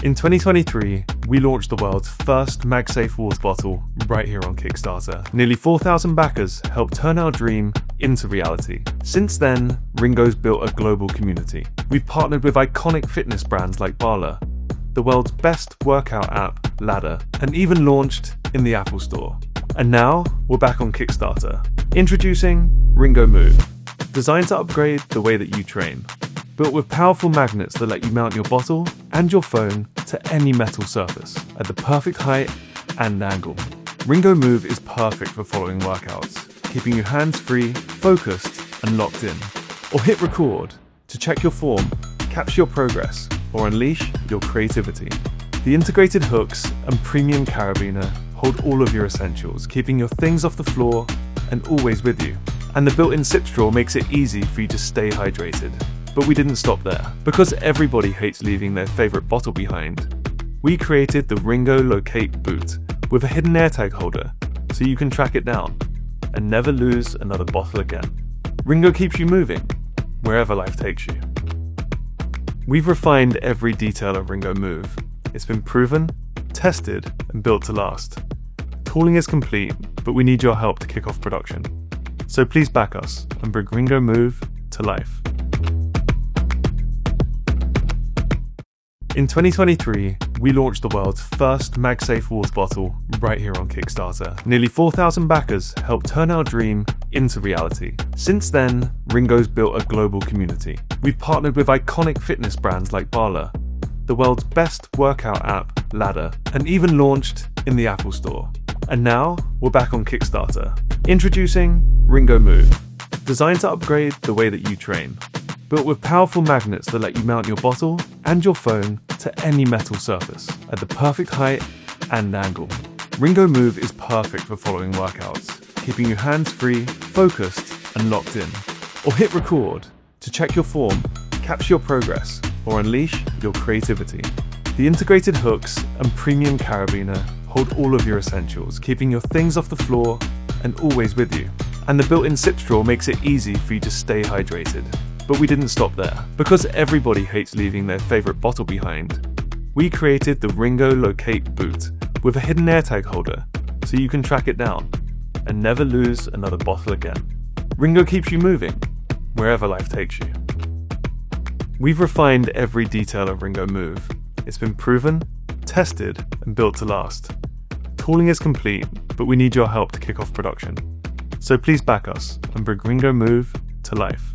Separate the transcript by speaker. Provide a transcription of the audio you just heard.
Speaker 1: In 2023, we launched the world's first MagSafe water bottle right here on Kickstarter. Nearly 4,000 backers helped turn our dream into reality. Since then, Ringo's built a global community. We've partnered with iconic fitness brands like Bala, the world's best workout app, Ladder, and even launched in the Apple Store. And now, we're back on Kickstarter. Introducing Ringo Move, designed to upgrade the way that you train. Built with powerful magnets that let you mount your bottle and your phone to any metal surface at the perfect height and angle. Ringo Move is perfect for following workouts, keeping you hands-free, focused, and locked in. Or hit record to check your form, capture your progress, or unleash your creativity. The integrated hooks and premium carabiner hold all of your essentials, keeping your things off the floor and always with you. And the built-in sip straw makes it easy for you to stay hydrated. But we didn't stop there. Because everybody hates leaving their favorite bottle behind, we created the Ringo Locate Boot with a hidden AirTag holder so you can track it down and never lose another bottle again. Ringo keeps you moving wherever life takes you. We've refined every detail of Ringo Move. It's been proven, tested, and built to last. Tooling is complete, but we need your help to kick off production. So please back us and bring Ringo Move to life. In 2023, we launched the world's first MagSafe water bottle right here on Kickstarter. Nearly 4,000 backers helped turn our dream into reality. Since then, Ringo's built a global community. We've partnered with iconic fitness brands like Bala, the world's best workout app, Ladder, and even launched in the Apple Store. And now, we're back on Kickstarter. Introducing Ringo Move, designed to upgrade the way that you train. Built with powerful magnets that let you mount your bottle and your phone to any metal surface at the perfect height and angle. Ringo Move is perfect for following workouts, keeping you hands-free, focused, and locked in. Or hit record to check your form, capture your progress, or unleash your creativity. The integrated hooks and premium carabiner hold all of your essentials, keeping your things off the floor and always with you. And the built-in sip straw makes it easy for you to stay hydrated. But we didn't stop there. Because everybody hates leaving their favorite bottle behind, we created the Ringo Locate Boot with a hidden AirTag holder so you can track it down and never lose another bottle again. Ringo keeps you moving wherever life takes you. We've refined every detail of Ringo Move. It's been proven, tested, and built to last. Tooling is complete, but we need your help to kick off production. So please back us and bring Ringo Move to life.